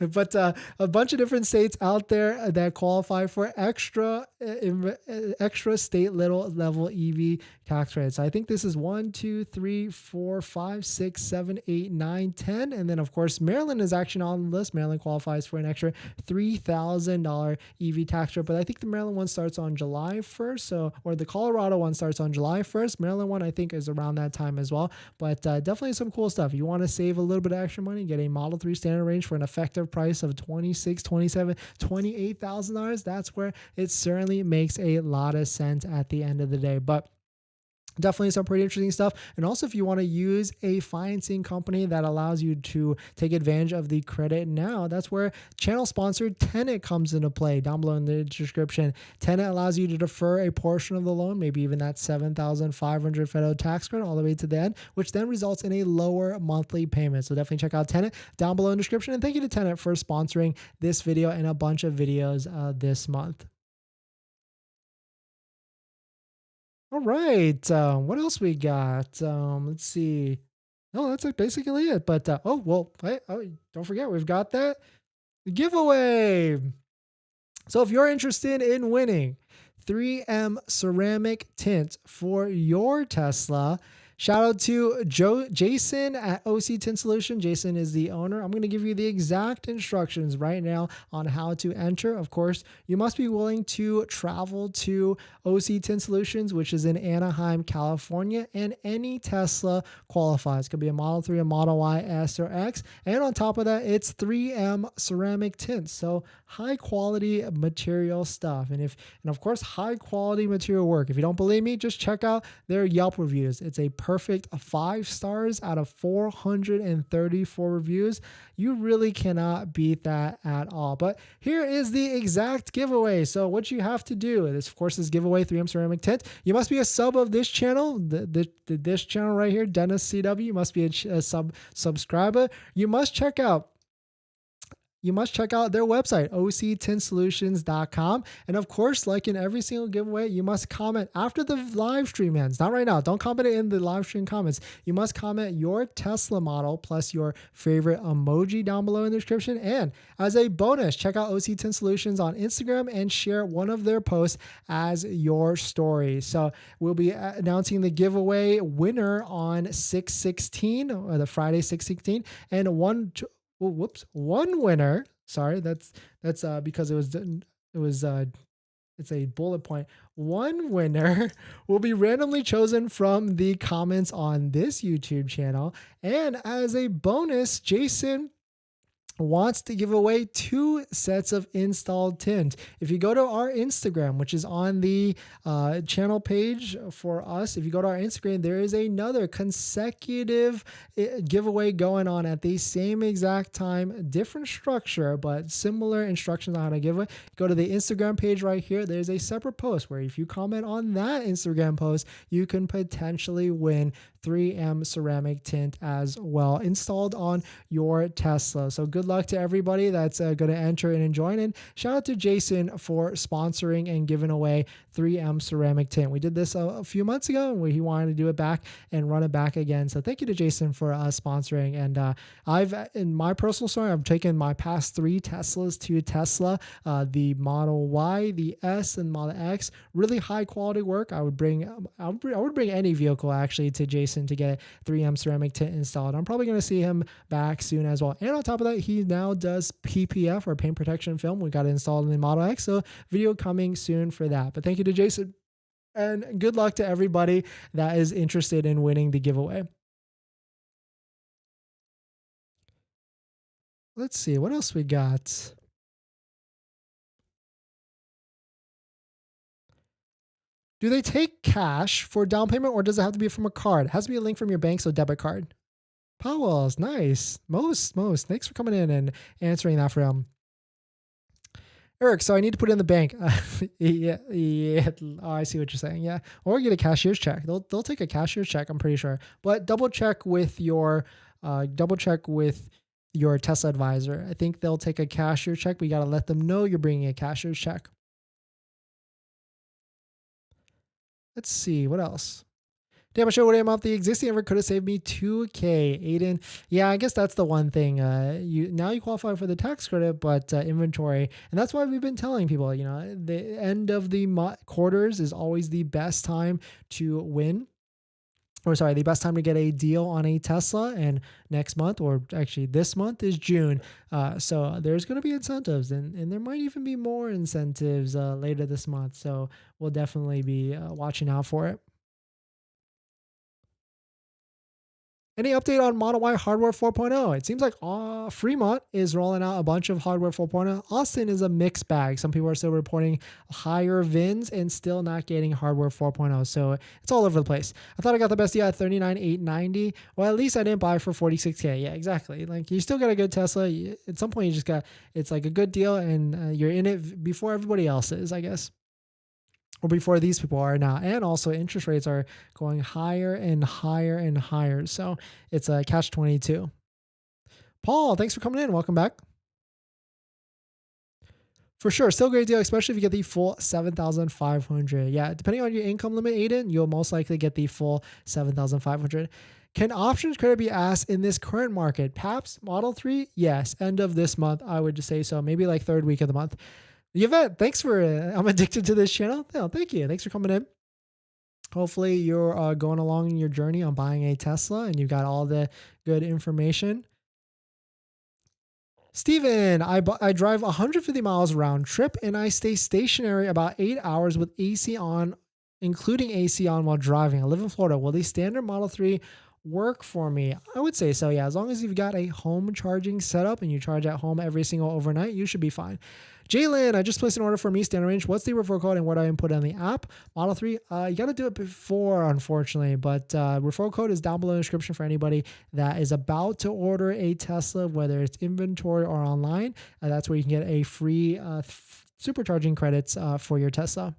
but a bunch of different states out there that qualify for extra state little level EV tax credits. I think this is 1, 2, 3, 4, 5, 6, 7, 8, 9, 10, and then of course Maryland is actually on the list. Maryland qualifies for an extra $3,000 EV tax credit, but I think the Maryland one starts on July 1st, so or the Colorado one starts on July 1st. Maryland one I think is around that time as well, but definitely some cool stuff. You want to save a little bit of extra money, get a Model 3 standard range for an effective price of $26,000, $27,000, $28,000. That's where it certainly makes a lot of sense at the end of the day. But definitely some pretty interesting stuff. And also, if you want to use a financing company that allows you to take advantage of the credit now, that's where channel sponsored Tenet comes into play. Down below in the description, Tenet allows you to defer a portion of the loan, maybe even that $7,500 federal tax credit all the way to the end, which then results in a lower monthly payment. So definitely check out Tenet down below in the description. And thank you to Tenet for sponsoring this video and a bunch of videos this month. All right. What else we got? Let's see. No, that's like basically it. But oh well, don't forget we've got that giveaway. So if you're interested in winning 3M ceramic tint for your Tesla, shout out to Jason at OC Tint Solution. Jason is the owner. I'm going to give you the exact instructions right now on how to enter. Of course, you must be willing to travel to OC Tint Solutions, which is in Anaheim, California, and any Tesla qualifies. It could be a Model 3, a Model Y, S, or X. And on top of that, it's 3M ceramic tints. So high quality material stuff. And of course, high quality material work. If you don't believe me, just check out their Yelp reviews. It's a perfect 5 stars out of 434 reviews. You really cannot beat that at all. But here is the exact giveaway. So what you have to do, this of course is giveaway 3M ceramic tint. You must be a sub of this channel, this channel right here, DennisCW. You must be a subscriber. You must check out their website, octintsolutions.com. And of course, like in every single giveaway, you must comment after the live stream ends. Not right now. Don't comment it in the live stream comments. You must comment your Tesla model plus your favorite emoji down below in the description. And as a bonus, check out OC Tint Solutions on Instagram and share one of their posts as your story. So we'll be announcing the giveaway winner on 6/16, or the Friday 6/16, and one winner. Sorry, that's because it's a bullet point. One winner will be randomly chosen from the comments on this YouTube channel. And as a bonus, Jason wants to give away 2 sets of installed tint. If you go to our Instagram, which is on the channel page for us, if you go to our Instagram, there is another consecutive giveaway going on at the same exact time, different structure, but similar instructions on how to give it. Go to the Instagram page right here. There's a separate post where if you comment on that Instagram post, you can potentially win 3M ceramic tint as well installed on your Tesla. So good luck to everybody that's going to enter and join. And shout out to Jason for sponsoring and giving away 3M ceramic tint. We did this a few months ago and he wanted to do it back and run it back again. So thank you to Jason for sponsoring. And in my personal story, I've taken my past 3 Teslas to Tesla, the Model Y, the S, and Model X. Really high quality work. I would bring any vehicle actually to Jason to get 3M ceramic tint installed. I'm probably going to see him back soon as well. And on top of that, he now does PPF, or paint protection film. We got it installed in the Model X, so video coming soon for that. But thank you to Jason, and good luck to everybody that is interested in winning the giveaway. Let's see what else we got. Do they take cash for down payment, or does it have to be from a card? It has to be a link from your bank, so debit card. Powell's, nice. Most. Thanks for coming in and answering that for him. Eric, so I need to put it in the bank. Yeah. Oh, I see what you're saying. Yeah, or get a cashier's check. They'll take a cashier's check, I'm pretty sure. But double check with your Tesla advisor. I think they'll take a cashier's check. But you got to let them know you're bringing a cashier's check. Let's see what else. Damn, I should have up the existing ever could have saved me 2K. Aiden, yeah, I guess that's the one thing. You qualify for the tax credit, but inventory, and that's why we've been telling people, the end of the quarters is always the best time to win. Or sorry, the best time to get a deal on a Tesla, and next month, or actually this month, is June. So there's going to be incentives, and there might even be more incentives later this month. So we'll definitely be watching out for it. Any update on Model Y hardware 4.0? It seems like Fremont is rolling out a bunch of hardware 4.0. Austin is a mixed bag. Some people are still reporting higher VINs and still not getting hardware 4.0. So it's all over the place. I thought I got the best deal at $39,890. Well, at least I didn't buy for $46K. Yeah, exactly. Like, you still got a good Tesla. At some point, it's like a good deal, and you're in it before everybody else is, I guess. Or before these people are now. And also interest rates are going higher and higher and higher. So it's a catch-22. Paul, thanks for coming in. Welcome back. For sure, still a great deal, especially if you get the full $7,500. Yeah, depending on your income limit, Aiden, you'll most likely get the full $7,500. Can options credit be asked in this current market? PAPS, Model 3? Yes, end of this month, I would just say so. Maybe like third week of the month. Yvette, thanks for, I'm addicted to this channel. No, thank you. Thanks for coming in. Hopefully you're going along in your journey on buying a Tesla and you got all the good information. Steven, I drive 150 miles round trip and I stay stationary about 8 hours with AC on, including AC on while driving. I live in Florida. Will the standard Model 3 work for me? I would say so, yeah. As long as you've got a home charging setup and you charge at home every single overnight, you should be fine. Jalen, I just placed an order for me, standard range. What's the referral code and what do I input on the app? Model 3, you got to do it before, unfortunately, but referral code is down below in the description for anybody that is about to order a Tesla, whether it's inventory or online. That's where you can get a free supercharging credits for your Tesla.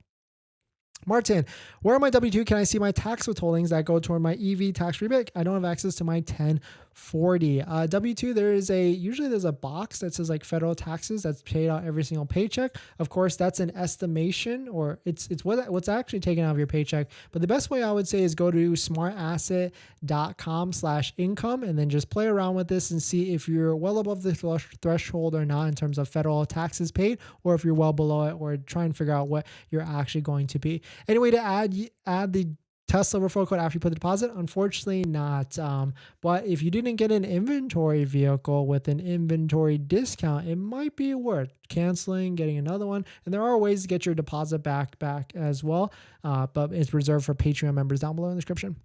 Martin, where on my W-2 can I see my tax withholdings that go toward my EV tax rebate? I don't have access to my 1040. W-2, usually there's a box that says like federal taxes that's paid out every single paycheck. Of course, that's an estimation, or it's what's actually taken out of your paycheck. But the best way I would say is go to smartasset.com/income and then just play around with this and see if you're well above the threshold or not in terms of federal taxes paid, or if you're well below it, or try and figure out what you're actually going to be. Any way to add the Tesla referral code after you put the deposit? Unfortunately not. But if you didn't get an inventory vehicle with an inventory discount, it might be worth canceling, getting another one. And there are ways to get your deposit back as well. But it's reserved for Patreon members down below in the description.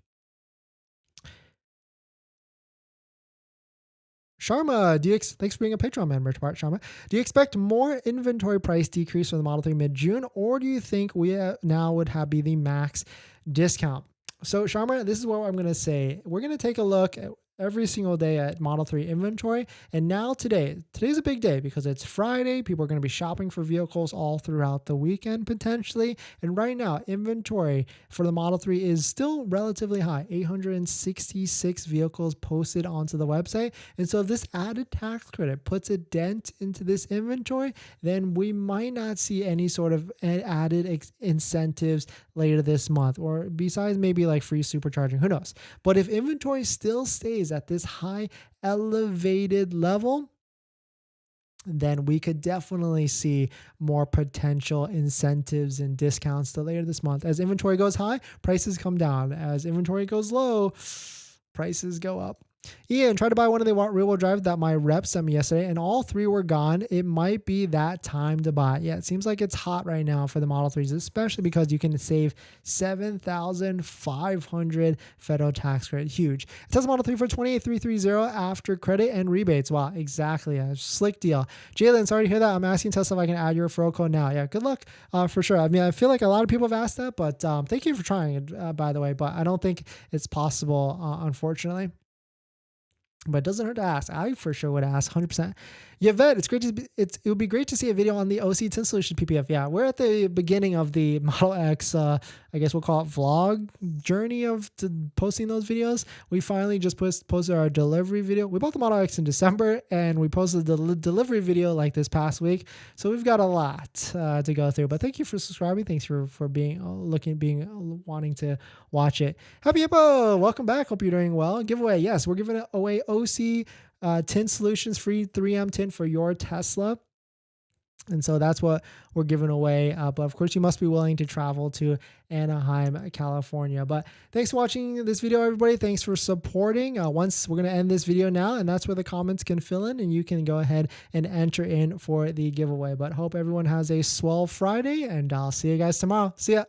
Sharma, thanks for being a Patreon member, Sharma. Do you expect more inventory price decrease for the Model 3 mid-June, or do you think we now would be the max discount? So Sharma, this is what I'm going to say. We're going to take a look at every single day at Model 3 inventory. And now today's a big day because it's Friday. People are going to be shopping for vehicles all throughout the weekend potentially. And right now, inventory for the Model 3 is still relatively high, 866 vehicles posted onto the website. And so if this added tax credit puts a dent into this inventory, then we might not see any sort of added incentives later this month, or besides maybe like free supercharging, who knows. But if inventory still stays at this high elevated level, then we could definitely see more potential incentives and discounts to later this month. As inventory goes high, prices come down. As inventory goes low, prices go up. Ian, tried to buy one of the rear-wheel drive that my rep sent me yesterday, and all three were gone. It might be that time to buy. Yeah, it seems like it's hot right now for the Model 3s, especially because you can save $7,500 federal tax credit. Huge. It says Model 3 for $28,330 after credit and rebates. Wow, exactly. A slick deal. Jalen, sorry to hear that. I'm asking Tesla if I can add your referral code now. Yeah, good luck for sure. I mean, I feel like a lot of people have asked that, but thank you for trying it, by the way. But I don't think it's possible, unfortunately. But it doesn't hurt to ask. I for sure would ask 100%. Yvette, it's great to be, it would be great to see a video on the OC Tint Solution PPF. Yeah, we're at the beginning of the Model X, I guess we'll call it vlog journey of posting those videos. We finally just posted our delivery video. We bought the Model X in December, and we posted the delivery video like this past week. So we've got a lot to go through. But thank you for subscribing. Thanks for wanting to watch it. Happy Hippo, welcome back. Hope you're doing well. Giveaway, yes, we're giving away OC tint solutions, free 3M tint for your Tesla. And so that's what we're giving away. But of course, you must be willing to travel to Anaheim, California. But thanks for watching this video, everybody. Thanks for supporting. Once we're going to end this video now, and that's where the comments can fill in, and you can go ahead and enter in for the giveaway. But hope everyone has a swell Friday, and I'll see you guys tomorrow. See ya.